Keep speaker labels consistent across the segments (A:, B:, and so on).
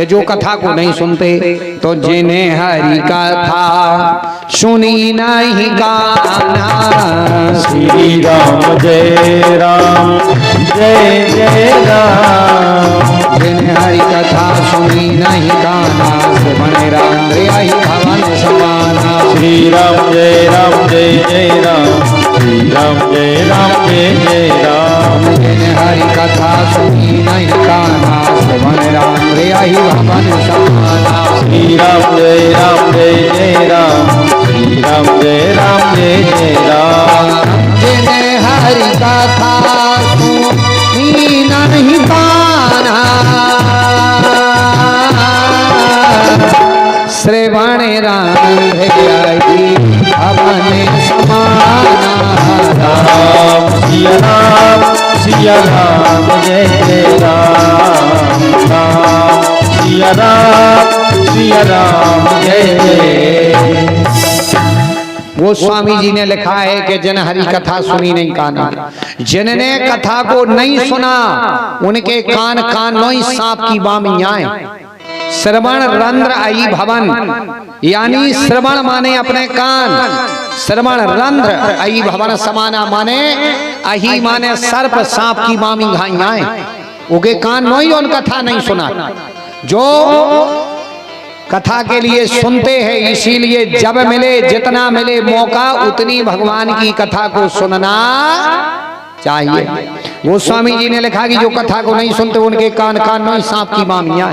A: कि जो कथा को नहीं सुनते तो जिन्हें हरि कथा सुनी नहीं गाना।
B: श्री राम जय राम जय जय राम।
A: जिन्हें हरि कथा सुनी नहीं गाना श्रवण राम रे भवन समाना।
B: श्री राम जय राम जय जय राम। श्री राम जय राम जय जय राम।
A: जिन्हें हरि कथा सुनी नहीं गाना श्रवण राम रे भवन समाना।
B: श्री राम जय राम जय जय राम। श्री राम जय राम जय जय राम।
A: जिन्हें हरि कथा सुनी नहीं गाना श्रवण राम रे भवन समाना।
B: राम सिया राम जय जय राम। राम सिया राम जय जय।
A: गोस्वामी जी ने लिखा है कि जिन हरि कथा सुनी नहीं काना, जिनने कथा को नहीं सुना उनके कान कानों सांप की बामियां। श्रवण रंध्र आई भवन, यानी श्रवण माने अपने कान, श्रवण रंध्र आई भवन समाना माने अही माने सर्प सांप की मामी घाइयां। उनके कान नोई उन कथा नहीं सुना। जो कथा के लिए सुनते हैं, इसीलिए जब मिले जितना मिले मौका उतनी भगवान की कथा को सुनना चाहिए। गोस्वामी जी ने लिखा कि जो कथा को नहीं सुनते उनके कान कानों सांप की मामियां।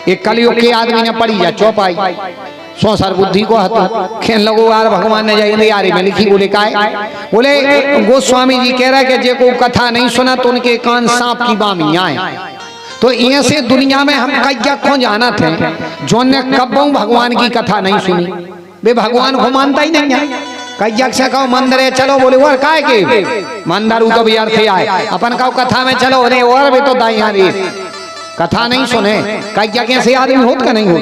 A: एक कलयुग के आदमी ने पढ़ी जा चौपाई सौसर बुद्धि को हतो खेल लगो यार भगवान ने जाइए यारी में लिखी। बोले काय? बोले गोस्वामी जी कह रहा है कि जे को कथा नहीं सुना तो उनके कान सांप की बामियां। तो ऐसे दुनिया में हम कज्ञा क्यों जाना थे जो ने कब्बों भगवान की कथा नहीं सुनी। वे भगवान को मानता ही नहीं है। कज्ञा से कहो मंदिर है चलो, बोले और काय के मंदिर तो भी अर्थ आए अपन कहो कथा में चलो अरे और भी तो दाई रे कथा नहीं सुने। कज्ञा कैसे आदमी होत का नहीं हो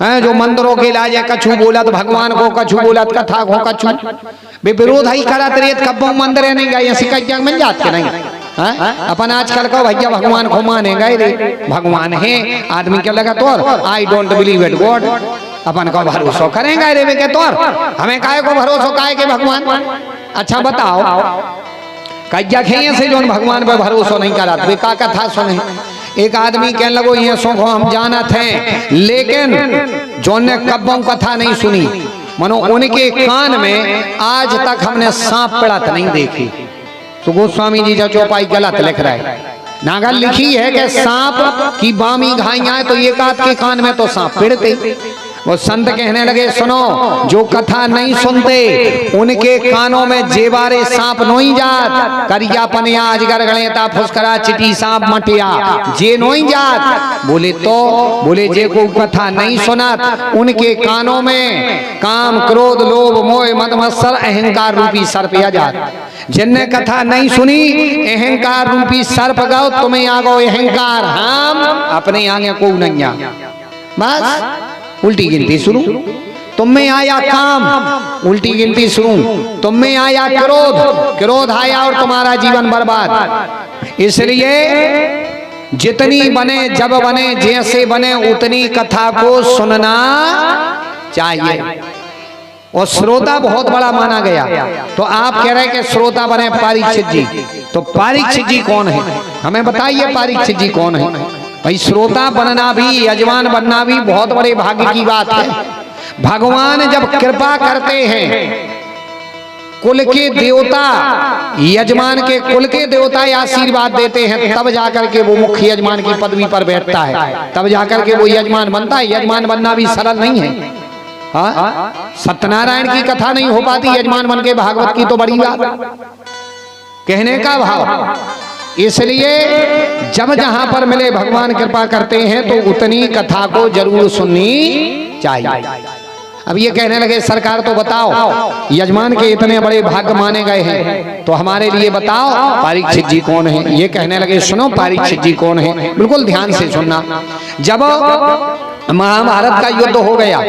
A: है जो मंदिरों के लाज कछु बोला तो भगवान को कछु बोला तो कथा को कछु बे विरोध ही करत रे कब्बों मंदिर है नहीं गए ऐसी कज्ञा मिल जात के नहीं है। अपन आजकल को भैया भगवान को माने गए रे भगवान है आदमी क्या लगा तोर I don't believe it God अपन को भरोसा करेंगे रे के तोर हमें काहे को भरोसा काहे के भगवान। अच्छा बताओ कज्ञा खेये से जो भगवान पर भरोसा नहीं करत वे का कथा सुने। एक आदमी कहने लगो ये सो हम जाना थे लेकिन जो ने कब्बों कथा नहीं सुनी मनो उनके कान में आज तक हमने सांप पड़त नहीं देखी। तो गोस्वामी जी जो चौपाई गलत लिख रहा है। नागल लिखी है कि सांप की बामी घाइयां तो एक आध के कान में तो सांप पिड़ते। वो संत कहने लगे सुनो जो कथा नहीं सुनते उनके कानों में जेबारे सांप नोई जात करिया पनिया अजगर गणेता फुसकरा चिटी सांप मटिया जे नोई जात। बोले तो बोले जे को कथा नहीं सुनत उनके कानों में काम क्रोध लोभ मोह मद मत्सर अहंकार रूपी सर्प आ जात। जिनने कथा नहीं सुनी अहंकार रूपी सर्प गो तुम्हें आ गो अहंकार हम अपने आगे को नहीं आ। बस उल्टी गिनती शुरू। तुम में आया काम उल्टी गिनती शुरू। तुम में आया क्रोध क्रोध आया और तुम्हारा जीवन बर्बाद। इसलिए जितनी बने जब बने जैसे बने उतनी कथा को सुनना चाहिए। और श्रोता बहुत बड़ा माना गया। तो आप कह रहे हैं कि श्रोता बने परीक्षित जी, तो परीक्षित जी कौन है हमें बताइए। परीक्षित जी कौन है भाई? श्रोता बनना भी यजमान बनना भी बहुत बड़े भाग्य की बात है। भगवान जब कृपा करते हैं कुल के देवता यजमान के कुल के देवता आशीर्वाद देते हैं तब जाकर के वो मुख्य यजमान की पदवी पर बैठता है, तब जाकर के वो यजमान बनता है। यजमान बनना भी सरल नहीं है। हाँ सत्यनारायण की कथा नहीं हो पाती यजमान बन के, भागवत की तो बड़ी बात कहने का भाव। इसलिए जब जहां पर मिले भगवान कृपा करते हैं तो उतनी कथा को जरूर सुननी चाहिए। अब ये कहने लगे सरकार तो बताओ यजमान के इतने बड़े भाग्य माने गए हैं तो हमारे लिए बताओ परीक्षित जी कौन है। ये कहने लगे सुनो परीक्षित जी कौन है, बिल्कुल ध्यान से सुनना। जब महाभारत का युद्ध हो गया,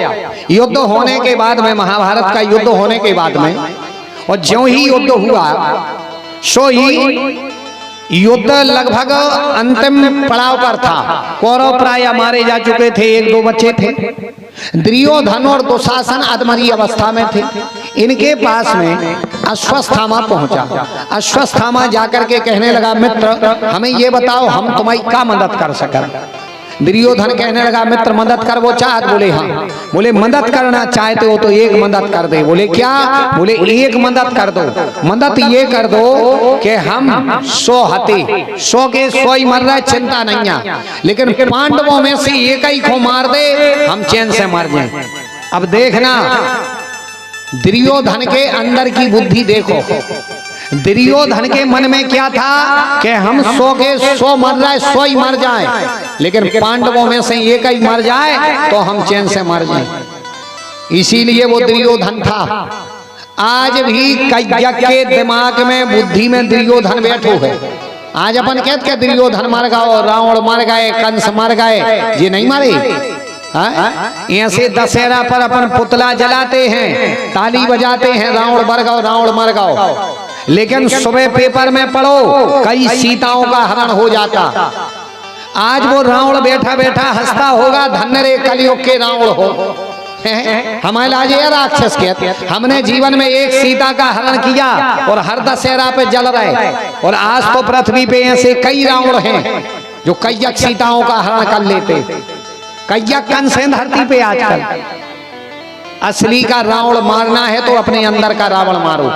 A: युद्ध होने के बाद में महाभारत का युद्ध होने के बाद में और ज्यों ही युद्ध हुआ सो ही युद्ध लगभग अंतिम पड़ाव पर था। कौरव प्राय मारे जा चुके थे, एक दो बच्चे थे। दुर्योधन और दुशासन अधमरी अवस्था में थे। इनके पास में अश्वत्थामा पहुंचा। अश्वत्थामा जाकर के कहने लगा, मित्र हमें ये बताओ, हम तुम्हारी क्या मदद कर सकें। दुर्योधन कहने लगा, मित्र मदद कर वो चाहत। बोले हाँ। बोले मदद करना चाहते हो तो एक मदद कर दे। बोले क्या? बोले एक मदद कर दो। मदद ये कर दो कि हम 100 हते, 100 के 100 ही मर रहे, चिंता नहीं है, लेकिन पांडवों में से एक ही को मार दे, हम चैन से मर जाए। अब देखना दुर्योधन के अंदर की बुद्धि देखो। दुर्योधन के मन में क्या था कि हम 100 के 100 मर जाए, 100 ही मर जाए, लेकिन पांडवों में से एक ही मर जाए तो हम चैन से मर जाए। इसीलिए वो दुर्योधन था। आज भी कय्यक के दिमाग में बुद्धि में दुर्योधन बैठो है। आज अपन कहते के दुर्योधन मर गए, रावण मर गए, कंस मर गए, ये नहीं मरे। ऐसे दशहरा पर अपन पुतला जलाते हैं, ताली बजाते हैं, रावण मर गओ, रावण मर गओ, लेकिन सुबह पेपर में पढ़ो कई सीताओं का हरण हो जाता। आज वो रावण बैठा बैठा हंसता होगा, धन्य रे कलयुग के रावण हो। हमारे आज ये राक्षस के हमने जीवन में एक सीता का हरण किया और हर दशहरा पे जल रहे। और आज तो पृथ्वी पे ऐसे कई रावण हैं जो कय्यक सीताओं का हरण कर लेते। कय्यक कंस है धरती पे आजकल। असली का रावण मारना है तो अपने अंदर का रावण मारो।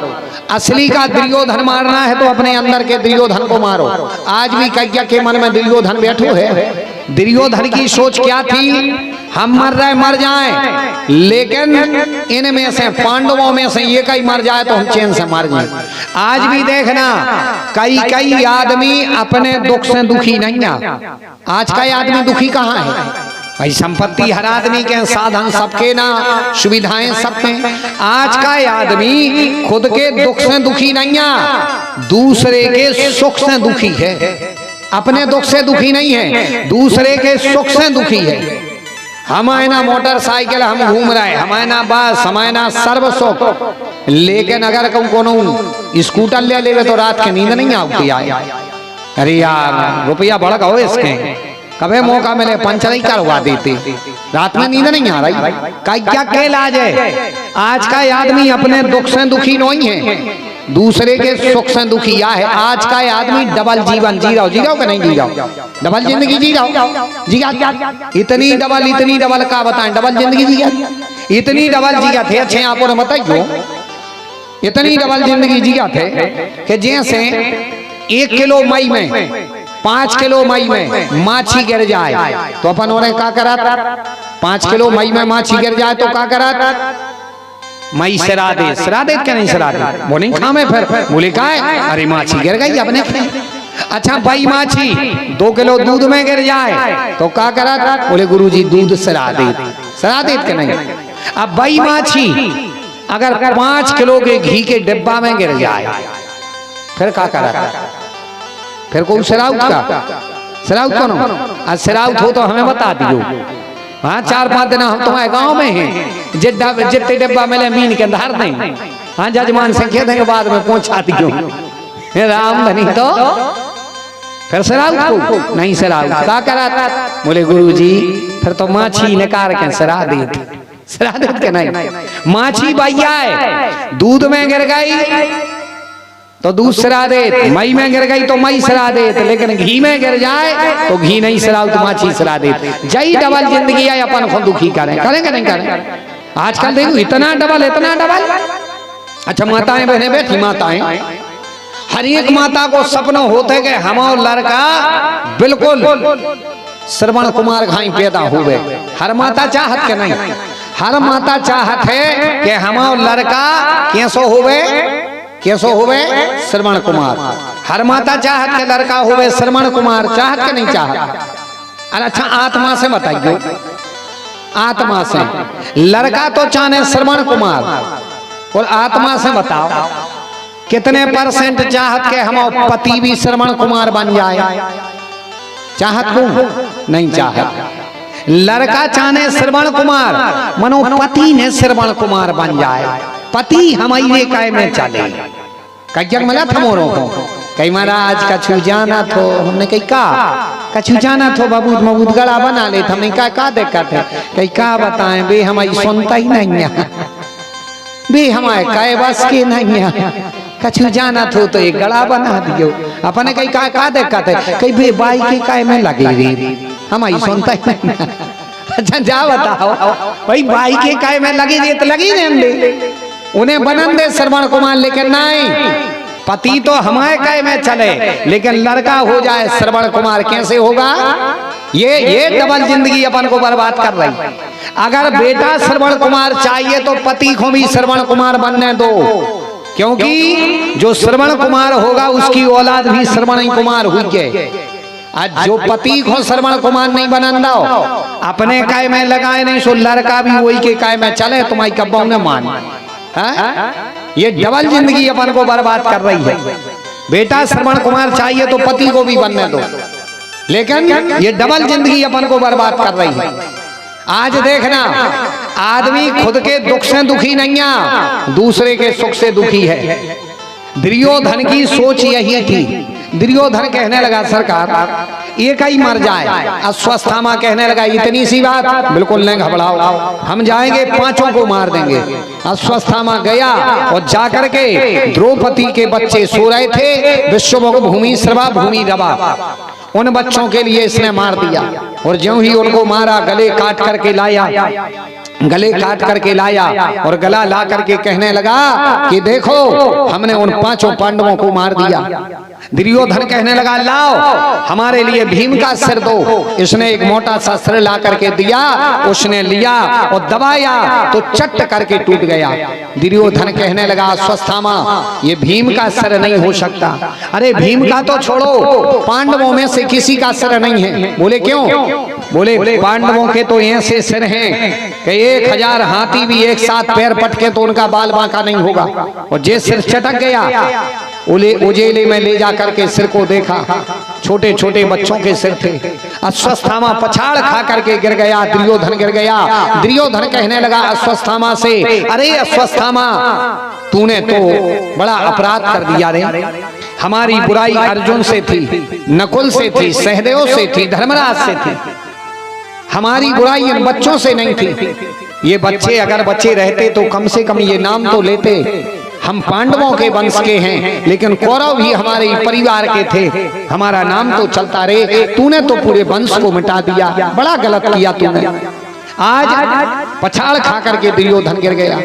A: असली का दुर्योधन मारना है तो अपने अंदर के दुर्योधन को मारो। आज भी कय्यक के मन में दुर्योधन बैठो है। दुर्योधन की सोच क्या थी? हम मर रहे मर जाएं, लेकिन इनमें से पांडवों में से एक ही मर जाए तो हम चैन से मर जाए। आज भी देखना कई कई आदमी अपने दुख से दुखी नहीं है। आज का आदमी दुखी कहाँ है भाई? संपत्ति हर आदमी के, साधन सबके ना, सुविधाएं सबके। आज का आदमी खुद के दुख से दुखी नहीं है, दूसरे के सुख से दुखी है। अपने दुख से दुखी नहीं है, दूसरे के सुख से दुखी है। हमारे ना मोटरसाइकिल हम घूम रहे हैं, हमारे ना बस, हमारे ना सर्व सुख, लेकिन अगर कोनो स्कूटर ले लेवे तो रात के नींद नहीं आती आए। अरे यार रुपया बढ़ गओ इसके, कभी मौका मिले पंचर ही करवा देते, रात में नींद नहीं आ रही। क्या के इलाज है? आज का आदमी अपने दुख से दुखी नहीं है, दूसरे के सुख से दुखी है। आज का आदमी डबल जीवन जी रहा हो। जी रहा हो कि नहीं जी रहा हो? डबल जिंदगी जी रहा हो। जी इतनी डबल का बताएं, डबल जिंदगी जी इतनी डबल जिया थे। अच्छे आपको ने बताइयो, इतनी डबल जिंदगी जिया थे कि जैसे 1 किलो मई में 5 किलो मई में माछी गिर जाए तो अपन उन्हें क्या करा? 5 किलो मई में माछी गिर जाए तो क्या करा? मई सरा दे। सरा दे क्या नहीं सरा दे? वो नहीं खामे फिर बोले का है? अरे माछी गिर गई अपने। अच्छा भाई माछी 2 किलो दूध में गिर जाए तो क्या करा? बोले गुरुजी दूध सरा दे। सरा दे क्या नहीं? अब भाई माछी अगर 5 किलो के घी के डिब्बा में गिर जाए फिर क्या करा? फिर कोई सराउत का सराउत कौन? आज सराउत हो तो हमें बता दियो। हाँ 4-5 दिन हम तुम्हारे गांव में हैं, जितने डिब्बा मिले मीन के धार दें। हाँ जजमान से कह देंगे बाद में पहुंचा दियो। राम धनी तो फिर सराउत को नहीं सराउत क्या करा? बोले गुरुजी फिर तो माछी निकाल के सरा दे। सरा दे के नहीं? माछी भैया है, दूध में गिर गई तो दूध सरा दे, मई में गिर गई तो मई सरा दे, लेकिन घी में गिर जाए तो घी नहीं सराउ तो माछी सरा दे। जय डबल जिंदगी है, अपन को दुखी करेंगे नहीं करें? आजकल देखो इतना डबल। अच्छा माताएं बहने बैठी, माताएं हर एक माता को सपना होते कि हमारा लड़का बिल्कुल श्रवण कुमार घाई पैदा हुए। हर माता चाहत के नहीं? हर माता चाहत है कि हमारा लड़का कैसो हुए? कैसो हुए? श्रवण कुमार। हर माता चाहत के लड़का हुए श्रवण कुमार, चाहत के नहीं चाहत? अरे अच्छा आत्मा से बताइयो, आत्मा से लड़का तो चाहे श्रवण कुमार, और आत्मा से बताओ कितने % चाहत के हम पति भी श्रवण कुमार बन जाए? चाहत को नहीं चाहत। लड़का चाहे श्रवण कुमार, मनो पति ने श्रवण कुमार बन जाए। पति हमारे काय में चले। कय्यक मिला था मोरों को कई महाराज कछु जाना थो। हमने कही का कछु जाना थो बबूद मबूद गड़ा बना ले। हमने का दिक्कत है? कही का बताएं बे हमारी सुनता ही नहीं है बे, हमारे काय बस के नहीं है। कछु जाना थो तो एक गड़ा बना दियो। अपने कही का दिक्कत है? कही बे बाई के काय में लगे रे, हमारी सुनता ही नहीं है। अच्छा जा बताओ भाई, बाई के काय में लगी रे तो लगी दे, उन्हें बनन दे श्रवण कुमार। लेकिन नहीं, पति तो हमारे काय में चले लेकिन लड़का हो जाए श्रवण कुमार कैसे होगा? ये डबल जिंदगी अपन को बर्बाद कर रही। अगर बेटा श्रवण कुमार चाहिए तो पति को भी श्रवण कुमार बनने दो, क्योंकि जो श्रवण कुमार होगा उसकी औलाद भी श्रवण कुमार हुई है। आज जो पति को श्रवण कुमार नहीं बनन दो, अपने काय में लगाए नहीं सो लड़का भी वही के काय में चले, तुम्हारी कब्बों ने मान। ये डबल जिंदगी अपन को बर्बाद कर रही है। बेटा श्रवण कुमार चाहिए तो पति को भी बनने दो, लेकिन ये डबल जिंदगी अपन को बर्बाद कर रही है। आज देखना, आदमी खुद के दुख से दुखी नहीं है, दूसरे के सुख से दुखी है। दुर्योधन की सोच यही थी। दुर्योधन कहने लगा सरकार एक ही मर जाए। अश्वत्थामा कहने लगा इतनी सी बात, बिल्कुल नहीं घबराओ, हम जाएंगे पांचों को मार देंगे। अश्वत्थामा गया और जाकर के द्रौपदी के बच्चे सो रहे थे, विश्वभोग भूमि श्रवा भूमि रवा, उन बच्चों के लिए इसने मार दिया। और ज्यों ही उनको मारा, गले काट करके लाया और गला ला करके कहने लगा कि देखो हमने उन पांचों पांडवों को मार दिया। दुर्योधन कहने लगा लाओ हमारे लिए भीम का सिर दो। इसने एक मोटा सा सिर ला करके दिया, उसने लिया और दबाया तो चट करके टूट गया। दुर्योधन कहने लगा अश्वत्थामा ये भीम का सिर नहीं हो सकता। अरे भीम का तो छोड़ो, पांडवों में से किसी का सिर नहीं है। बोले क्यों? बोले पांडवों के तो ऐसे सिर हैं कि 1000 हाथी भी एक साथ पैर पटके तो उनका बाल बांका नहीं होगा। और जे सिर चटक गया उजेले में ले जा करके सिर को देखा, छोटे छोटे बच्चों के सिर थे। अश्वत्थामा पछाड़ खा करके गिर गया, दुर्योधन गिर गया। दुर्योधन कहने लगा अश्वत्थामा से, अरे अश्वत्थामा तूने तो बड़ा अपराध कर दिया रे। हमारी बुराई अर्जुन से थी, नकुल से थी, सहदेव से थी, धर्मराज से थी। हमारी बुराई इन बच्चों से नहीं थी। ये बच्चे अगर बच्चे रहते तो कम से कम ये नाम तो लेते, हम पांडवों के वंश के हैं, लेकिन कौरव भी हमारे परिवार के थे, हमारा नाम तो चलता रहे। तूने तो पूरे वंश को मिटा दिया, बड़ा गलत किया तूने। आज पछाड़ खा करके दुर्योधन गिर गया।